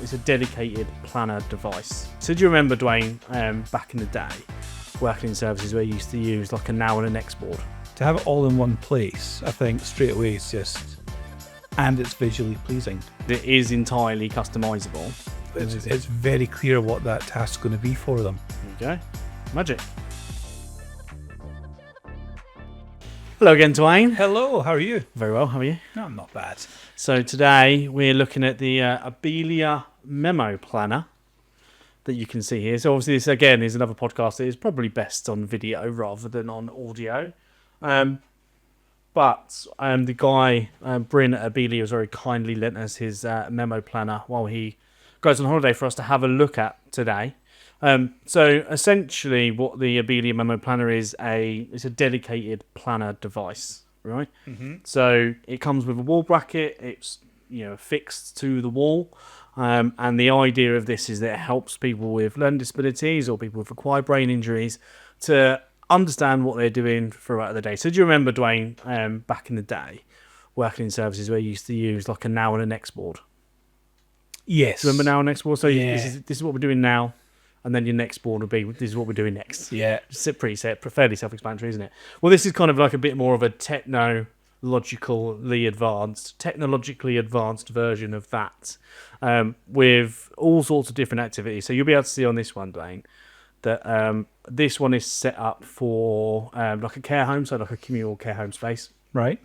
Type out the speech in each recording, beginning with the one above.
it's a dedicated planner device. So do you remember, Dwayne, back in the day, working in services where you used to use like a now and a next board? To have it all in one place, I think straight away is just, and it's visually pleasing. It is entirely customizable. It's very clear what that task's going to be for them. There you go. Magic. Hello again, Dwayne. Hello, how are you? Very well, how are you? No, I'm not bad. So today we're looking at the Abilia Memo Planner that you can see here. So obviously this again is another podcast that is probably best on video rather than on audio. But the guy, Bryn at Abilia, has very kindly lent us his memo planner while he goes on holiday for us to have a look at today. So essentially what the Abilia Memo Planner is, it's a dedicated planner device, right? Mm-hmm. So it comes with a wall bracket, it's fixed to the wall. And the idea of this is that it helps people with learning disabilities or people with acquired brain injuries to understand what they're doing throughout the day. So do you remember, Dwayne, back in the day, working in services where you used to use like a now and a next board? Yes. Remember now and next board? So yeah. This is what we're doing now, and then your next board will be, this is what we're doing next. Yeah. Fairly self-explanatory, isn't it? Well, this is kind of like a bit more of a technologically advanced version of that, with all sorts of different activities. So you'll be able to see on this one, Dwayne, that this one is set up for like a care home, so like a communal care home space. Right.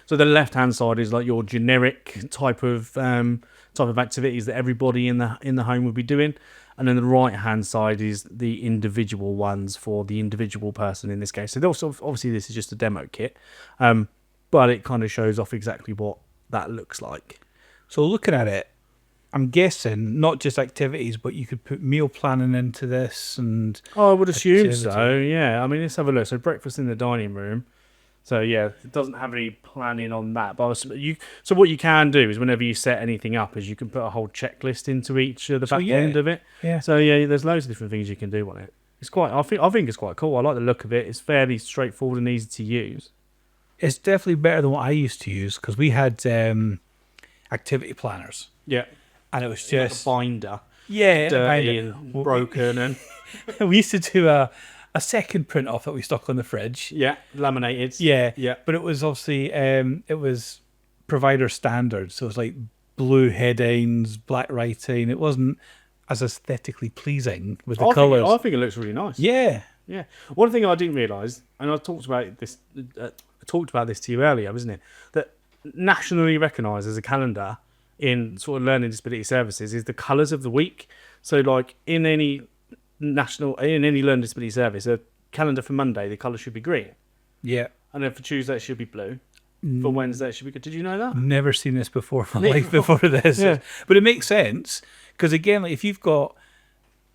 So the left-hand side is like your generic type of activities that everybody in the home would be doing, and then the right-hand side is the individual ones for the individual person in this case. So obviously this is just a demo kit, but it kind of shows off exactly what that looks like. So looking at it, I'm guessing not just activities, but you could put meal planning into this and... Oh, I would assume so, yeah. I mean, let's have a look. So breakfast in the dining room. So yeah, it doesn't have any planning on that. But so what you can do is whenever you set anything up is you can put a whole checklist into each of the back end of it. Yeah. So yeah, there's loads of different things you can do on it. It's I think it's quite cool. I like the look of it. It's fairly straightforward and easy to use. It's definitely better than what I used to use because we had activity planners. Yeah. And it was just... like a binder. Yeah. Dirty and broken. And we used to do a second print off that we stuck on the fridge. Yeah, laminated. Yeah. But it was obviously, it was provider standard. So it was like blue headings, black writing. It wasn't as aesthetically pleasing with the colours. I think it looks really nice. Yeah. Yeah. One thing I didn't realise, and I talked about this to you earlier, wasn't it? That nationally recognised as a calendar in sort of learning disability services is the colours of the week. So like in any learning disability service, a calendar for Monday, the colour should be green. Yeah. And then for Tuesday it should be blue. For Wednesday it should be good. Did you know that? Never seen this before in my life before this. Yeah. But it makes sense because again, like if you've got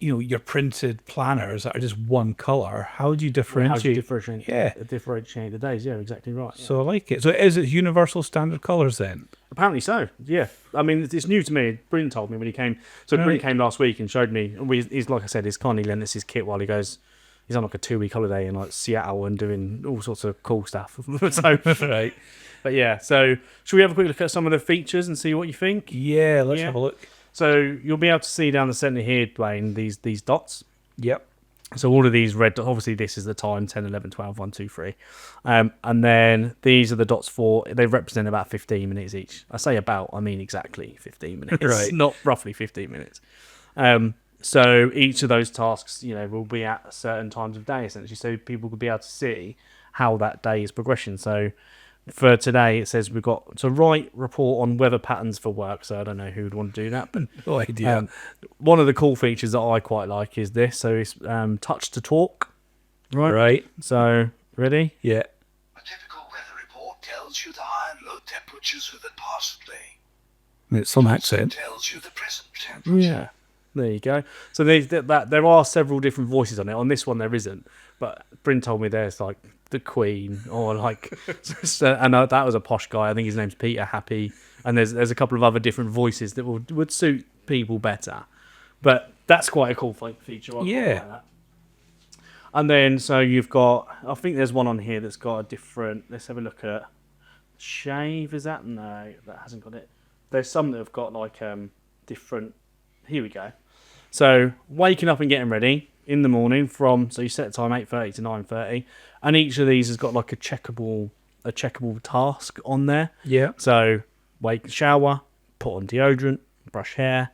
your printed planners that are just one colour, how do you differentiate? Differentiate the days. Yeah, exactly right. Yeah. So I like it. So is it universal standard colours then? Apparently so. Yeah. I mean, it's new to me. Bryn told me when he came. So Bryn came last week and showed me. He's like I said, he's kindly lent us his kit while he goes. He's on like a 2-week holiday in like Seattle and doing all sorts of cool stuff. So right. But yeah. So should we have a quick look at some of the features and see what you think? Yeah. Let's have a look. So you'll be able to see down the centre here, Dwayne, these dots. Yep. So all of these red dots, obviously this is the time, 10, 11, 12, 1, 2, 3. And then these are the dots they represent about 15 minutes each. I say about, I mean exactly 15 minutes. Right. Not roughly 15 minutes. So each of those tasks, will be at certain times of day, essentially, so people could be able to see how that day is progression. So for today, it says we've got to write report on weather patterns for work. So I don't know who would want to do that, but no idea. One of the cool features that I quite like is this. So it's touch to talk. Right. So ready? Yeah. A typical weather report tells you the high and low temperatures for the past day. It's some accent. Tells you the present temperature. Yeah. There you go. So there are several different voices on it. On this one, there isn't. But Bryn told me there's like the Queen or like, and that was a posh guy. I think his name's Peter Happy. And there's a couple of other different voices that would suit people better. But that's quite a cool feature. Yeah. And then so you've got, I think there's one on here that's got a different. Let's have a look at shave. Is that no? That hasn't got it. There's some that have got like different here we go. So waking up and getting ready in the morning so you set the time 8:30 to 9:30, and each of these has got like a checkable task on there. Yeah. So shower, put on deodorant, brush hair,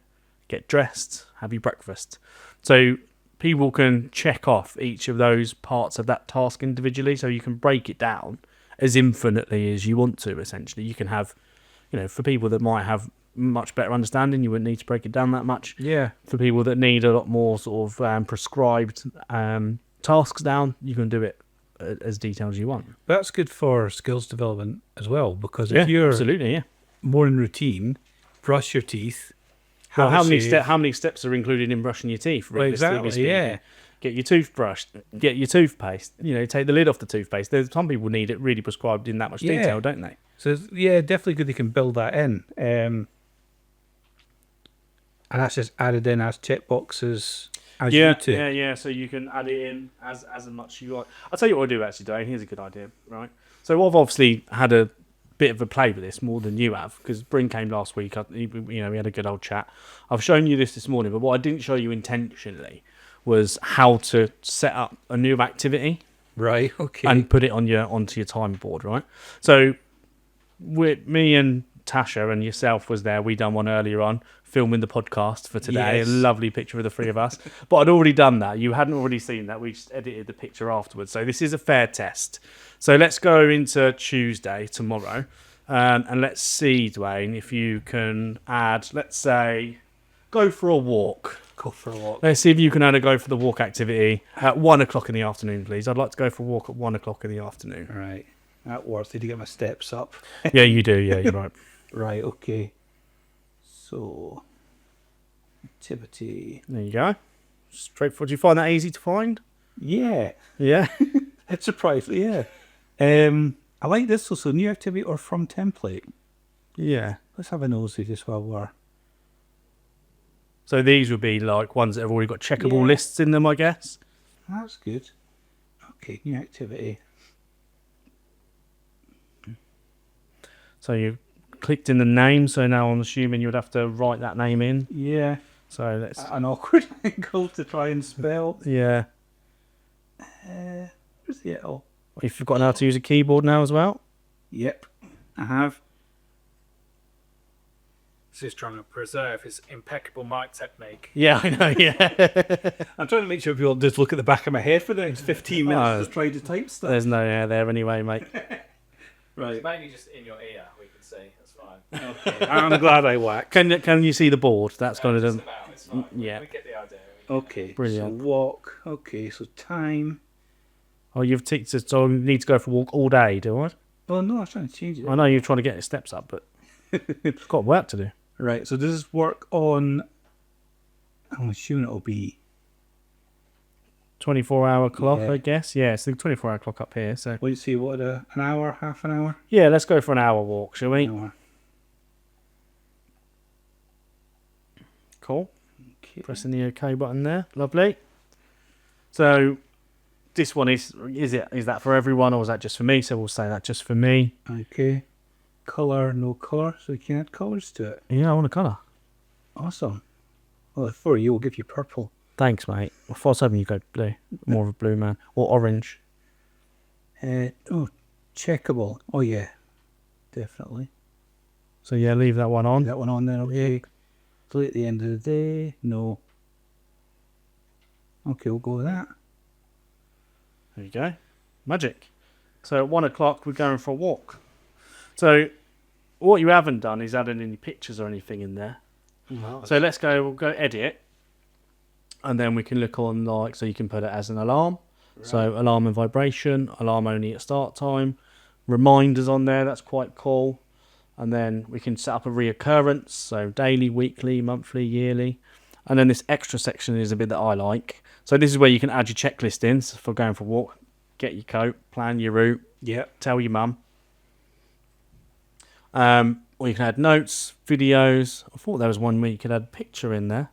get dressed, have your breakfast. So people can check off each of those parts of that task individually, so you can break it down as infinitely as you want to. Essentially, you can have, for people that might have much better understanding, you wouldn't need to break it down that much. Yeah. For people that need a lot more sort of prescribed tasks down, you can do it as detailed as you want. That's good for skills development as well, because if you're absolutely, more in routine, brush your teeth. Well, how many steps are included in brushing your teeth? Well, exactly, speaking? yeah. Get your toothbrush, get your toothpaste. Take the lid off the toothpaste. There's some people need it really prescribed in that much detail, don't they? So yeah, definitely good. They can build that in, and that's just added in as checkboxes as you to. Yeah. So you can add it in as much as you like. I'll tell you what I'll do actually, Dwayne. Here's a good idea, right? So I've obviously had a bit of a play with this more than you have, because Bryn came last week. We had a good old chat. I've shown you this morning, but what I didn't show you intentionally was how to set up a new activity, Right. Okay. and put it onto your time board, right? So me and Tasha and yourself was there. We done one earlier on, filming the podcast for today. Yes. A lovely picture of the three of us. But I'd already done that. You hadn't already seen that. We just edited the picture afterwards. So this is a fair test. So let's go into Tuesday, tomorrow, and let's see, Dwayne, if you can add, let's say, go for a walk. Go for a walk. Let's see if you can add a go for the walk activity at 1 o'clock in the afternoon, please. I'd like to go for a walk at 1 o'clock in the afternoon. Right. That works. Need to get my steps up. Yeah, you do. Yeah, you're right. Right. Okay. So, activity. There you go. Straightforward. Do you find that easy to find? Yeah. Yeah. It's surprising. Yeah. I like this. So new activity or from template. Yeah. Let's have a nosy just while we're. So these would be like ones that have already got checkable Yeah. lists in them, I guess. That's good. Okay, new activity. So you clicked in the name, so now I'm assuming you would have to write that name in. Yeah. So let's. An awkward angle to try and spell. Yeah. Where's the L? You've forgotten how to use a keyboard now as well. Yep, I have. It's just trying to preserve his impeccable mic technique. Yeah, I know. Yeah. I'm trying to make sure people just look at the back of my head for the next 15 minutes Oh. to try to type stuff. There's no air there anyway, mate. Right. Maybe just in your ear, we can see. That's fine. Okay. I'm glad I whacked. Can you see the board? That's kind of Just done. about, it's fine. Yeah. We get the idea. Okay. Brilliant. So walk. Okay. So time. Oh, you've ticked it, so you need to go for a walk all day, do I? Well, no, I was trying to change it. I know you're trying to get your steps up, but it's got work to do. Right. So does this work on? I'm assuming it'll be. 24-hour clock, Yeah. I guess. Yeah, it's the 24-hour clock up here. So What do you see? What an hour? Half an hour? yeah, let's go for an hour walk, shall we? An hour. Cool. Okay. Pressing the OK button there. Lovely. So this one is that for everyone, or is that just for me? So we'll say that just for me. Okay. Color, no color, so you can add colors to it. Yeah, I want a colour. Awesome. Well, for you, we'll give you purple. Thanks, mate. I thought I was hoping you go blue. More of a blue man. Or orange. Checkable. Oh, yeah. Definitely. So yeah, leave that one on. That one on then, okay. So at the end of the day, no. Okay, we'll go with that. There you go. Magic. So at 1 o'clock, we're going for a walk. So what you haven't done is added any pictures or anything in there. So we'll go edit. And then we can look on so you can put it as an alarm. Right. So alarm and vibration, alarm only at start time. Reminders on there, that's quite cool. And then we can set up a reoccurrence. So daily, weekly, monthly, yearly. And then this extra section is a bit that I like. So this is where you can add your checklist in for going for a walk. Get your coat, plan your route. Yeah. Tell your mum. Or you can add notes, videos. I thought there was one where you could add a picture in there.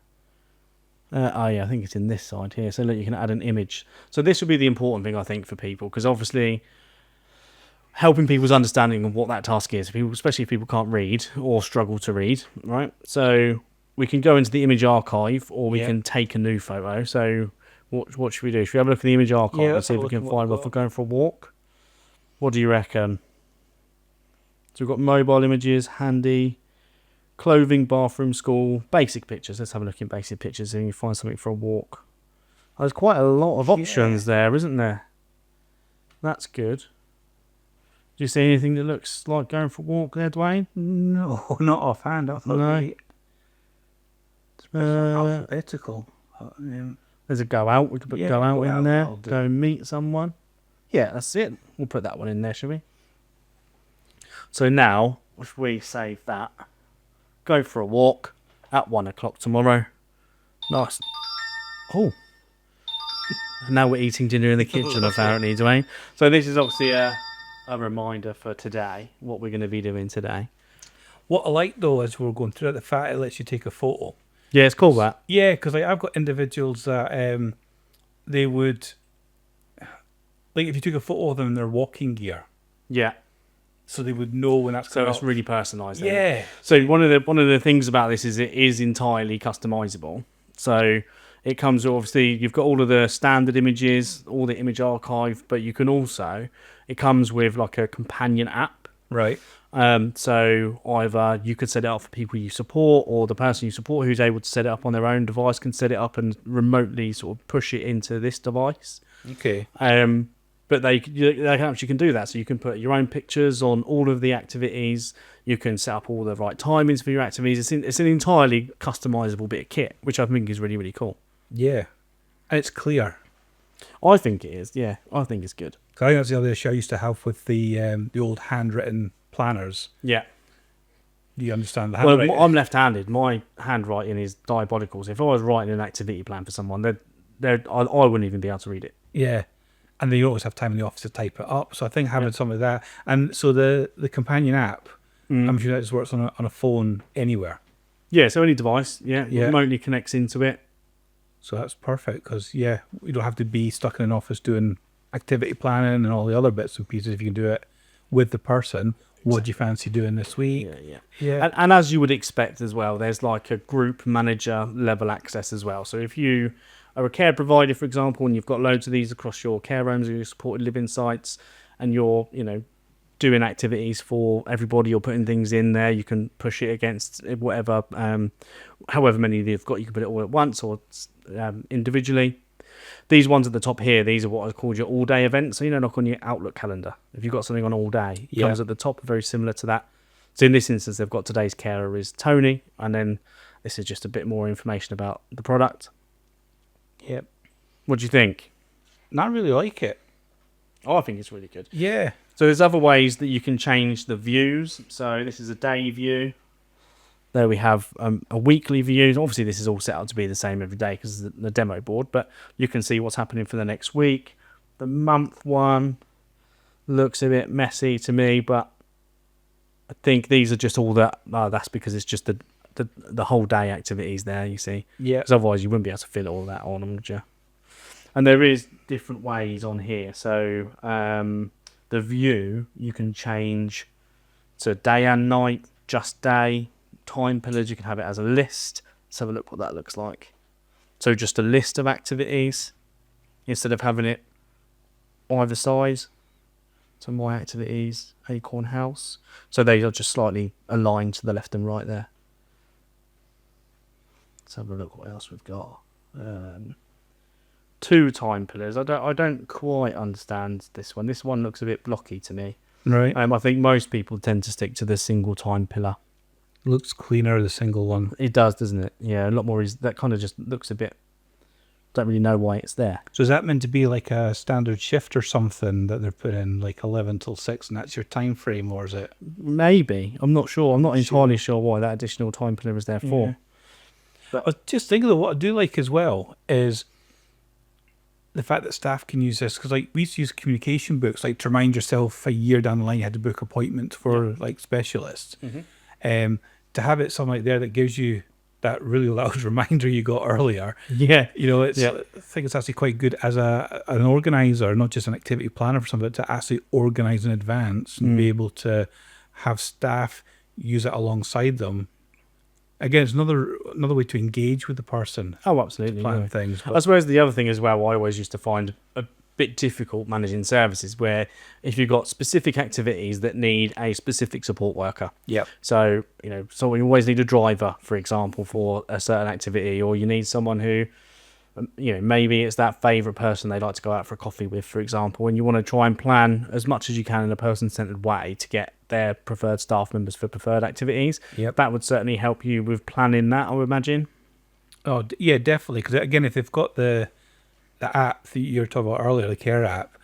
I think it's in this side here. So look, you can add an image. So this would be the important thing, I think, for people, because obviously helping people's understanding of what that task is, especially if people can't read or struggle to read, right? So we can go into the image archive, or we Yeah. can take a new photo. So what should we do? Should we have a look at the image archive Yeah, and let's see have if a we look can at what find we've one for got. going for a walk? What do you reckon? So we've got mobile images, handy, clothing, bathroom, school, basic pictures. Let's have a look in basic pictures and you find something for a walk. Oh, there's quite a lot of options there, isn't there? That's good. Do you see anything that looks like going for a walk there, Dwayne? No, not offhand. I thought No. maybe alphabetical. There's a go out. We could put Yeah, go out go in out, there. I'll do. Go meet someone. Yeah, that's it. We'll put that one in there, shall we? So now, if we save that, go for a walk at 1 o'clock tomorrow. Nice. Oh. Now we're eating dinner in the kitchen, apparently, Dwayne. So this is obviously a reminder for today, what we're going to be doing today. What I like though is we're going through it, the fact it lets you take a photo. Yeah, it's cool, that. Yeah, because like I've got individuals that they would, like if you took a photo of them in their walking gear, Yeah. so they would know when that's So coming it's up. really personalised. Yeah. So one of the things about this is it is entirely customizable. So it comes with, obviously, you've got all of the standard images, all the image archive, but you can also, it comes with like a companion app. Right. So either you could set it up for people you support, or the person you support who's able to set it up on their own device can set it up and remotely sort of push it into this device. Okay. But they actually can do that. So you can put your own pictures on all of the activities. You can set up all the right timings for your activities. It's an entirely customizable bit of kit, which I think is really, really cool. Yeah. And it's clear. I think it is. Yeah, I think it's good. 'Cause I think that's the other issue I used to have with the old handwritten planners. Yeah. Do you understand the Well, handwriting? I'm left-handed. My handwriting is diabolical. So if I was writing an activity plan for someone, I wouldn't even be able to read it. Yeah. And then you always have time in the office to type it up. So I think having some of that. And so the companion app, I'm sure that just works on a phone anywhere. Yeah, so any device, yeah, remotely connects into it. So that's perfect because, yeah, you don't have to be stuck in an office doing activity planning and all the other bits and pieces. If you can do it with the person, what do you fancy doing this week? Yeah. And as you would expect as well, there's like a group manager level access as well. So if you are a care provider, for example, and you've got loads of these across your care homes or your supported living sites, and you're, doing activities for everybody, you're putting things in there, you can push it against whatever, however many you've got, you can put it all at once or individually. These ones at the top here, these are what I called your all-day events. So, like on your Outlook calendar, if you've got something on all day, it comes at the top, very similar to that. So in this instance, they've got today's carer is Tony, and then this is just a bit more information about the product. Yep. What do you think? I really like it. Oh, I think it's really good. Yeah. So there's other ways that you can change the views. So this is a day view. There we have a weekly view. Obviously, this is all set up to be the same every day because it's the demo board, but you can see what's happening for the next week. The month one looks a bit messy to me, but I think these are just all that. That's because it's just the whole day activities there, you see. Yeah. Because otherwise you wouldn't be able to fit all that on them, would you? And there is different ways on here. So the view you can change to day and night, just day, time pillars. You can have it as a list. Let's have a look what that looks like. So just a list of activities instead of having it either side. So my activities, Acorn House. So they are just slightly aligned to the left and right there. Let's have a look what else we've got. 2 time pillars. I don't quite understand this one. This one looks a bit blocky to me. Right. I think most people tend to stick to the single time pillar. Looks cleaner, the single one. It does, doesn't it? Yeah, a lot more. That kind of just looks a bit. Don't really know why it's there. So is that meant to be like a standard shift or something that they're putting in like 11 till 6 and that's your time frame, or is it? Maybe. I'm not sure. I'm not entirely sure why that additional time pillar is there for. Yeah. But I was just thinking that what I do like as well is the fact that staff can use this, because like we used to use communication books, like to remind yourself a year down the line you had to book appointments for like specialists. To have it something like there that gives you that really loud reminder you got earlier. Yeah. It's I think it's actually quite good as an organizer, not just an activity planner for something, but to actually organize in advance and be able to have staff use it alongside them again, it's another way to engage with the person, Oh, absolutely. plan Yeah. things. I But suppose the other thing as well, I always used to find a bit difficult managing services where if you've got specific activities that need a specific support worker. Yep. So, so we always need a driver, for example, for a certain activity, or you need someone who, maybe it's that favourite person they like to go out for a coffee with, for example, and you want to try and plan as much as you can in a person-centred way to get their preferred staff members for preferred activities. Yep. That would certainly help you with planning that, I would imagine. Oh, yeah, definitely. Because again, if they've got the app that you were talking about earlier, the care app,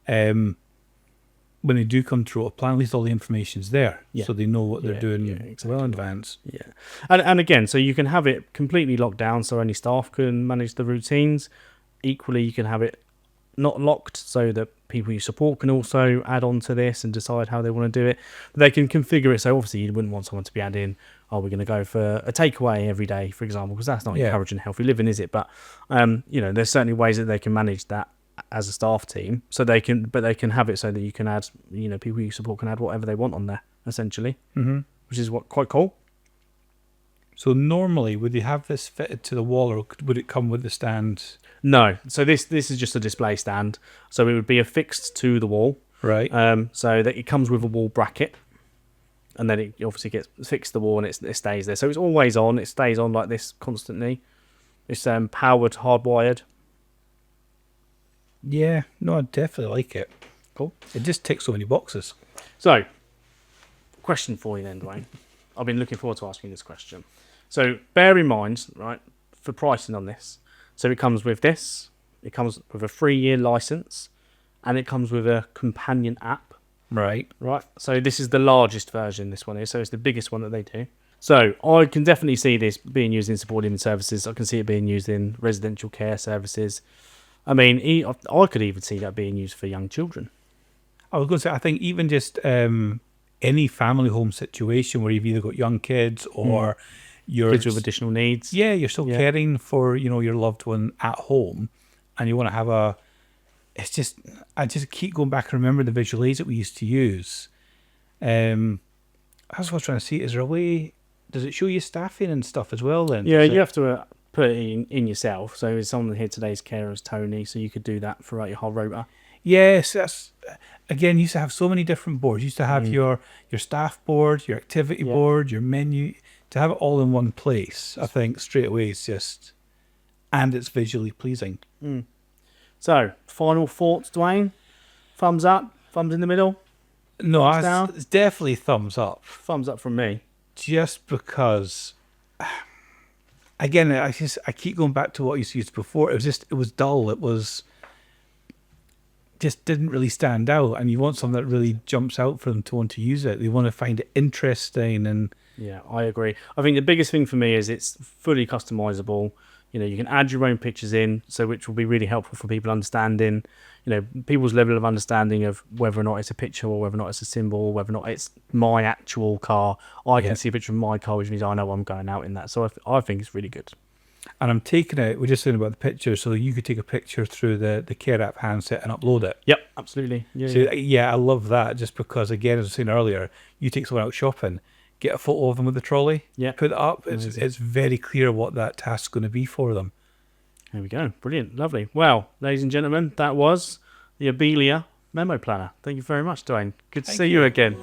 when they do come through a plan, at least all the information's there, Yeah. so they know what they're doing exactly. well in advance. Yeah, and again, so you can have it completely locked down, so only staff can manage the routines. Equally, you can have it not locked, so that people you support can also add on to this and decide how they want to do it. They can configure it, so obviously you wouldn't want someone to be adding, oh, we're going to go for a takeaway every day, for example, because that's not encouraging healthy living, is it? But there's certainly ways that they can manage that as a staff team, so they can have it so that you can add, people you support can add whatever they want on there, essentially, which is quite cool. So normally, would you have this fitted to the wall, or would it come with the stand? No, so this is just a display stand, so it would be affixed to the wall, Right. so that it comes with a wall bracket, and then it obviously gets fixed to the wall and it stays there. So it's always on. It stays on like this constantly. It's powered, hardwired. Yeah. No, I definitely like it. Cool. It just ticks so many boxes. So, question for you then, Dwayne. I've been looking forward to asking this question. So bear in mind, right, for pricing on this. So it comes with this. It comes with a 3-year license, and it comes with a companion app. Right. Right, so this is the largest version, this one is, so it's the biggest one that they do. So I can definitely see this being used in supported living services. I can see it being used in residential care services. I mean, I could even see that being used for young children. I was going to say, I think even just any family home situation where you've either got young kids or you're Kids with additional needs. yeah, you're still caring for your loved one at home, and you want to have it's just, I just keep going back and remember the visual aids that we used to use. That's what I was trying to see. Is there a way? Does it show you staffing and stuff as well? Then Yeah, you have to put it in yourself. So is someone here today's carer is Tony, so you could do that throughout your whole rota. Yes, that's again. You used to have so many different boards. You used to have your staff board, your activity board, your menu. To have it all in one place, I think straight away is just, and it's visually pleasing. So, final thoughts, Dwayne? Thumbs up? Thumbs in the middle? No, down? it's definitely thumbs up. Thumbs up from me. Just because, again, I keep going back to what I used to use before. It was dull. It was just didn't really stand out, and you want something that really jumps out for them to want to use it. They want to find it interesting, and Yeah, I agree. I think the biggest thing for me is it's fully customizable. You can add your own pictures in, so which will be really helpful for people understanding, people's level of understanding of whether or not it's a picture or whether or not it's a symbol, or whether or not it's my actual car. I can see a picture of my car, which means I know I'm going out in that. So I think it's really good. And I'm taking it, we're just saying about the picture, so you could take a picture through the Care app handset and upload it. Yep, absolutely. Yeah, I love that, just because, again, as I was saying earlier, you take someone out shopping, get a photo of them with the trolley, put it up, it's very clear what that task's going to be for them. There we go. Brilliant. Lovely. Well, ladies and gentlemen, that was the Abilia Memo Planner. Thank you very much, Dwayne. Good to see you again.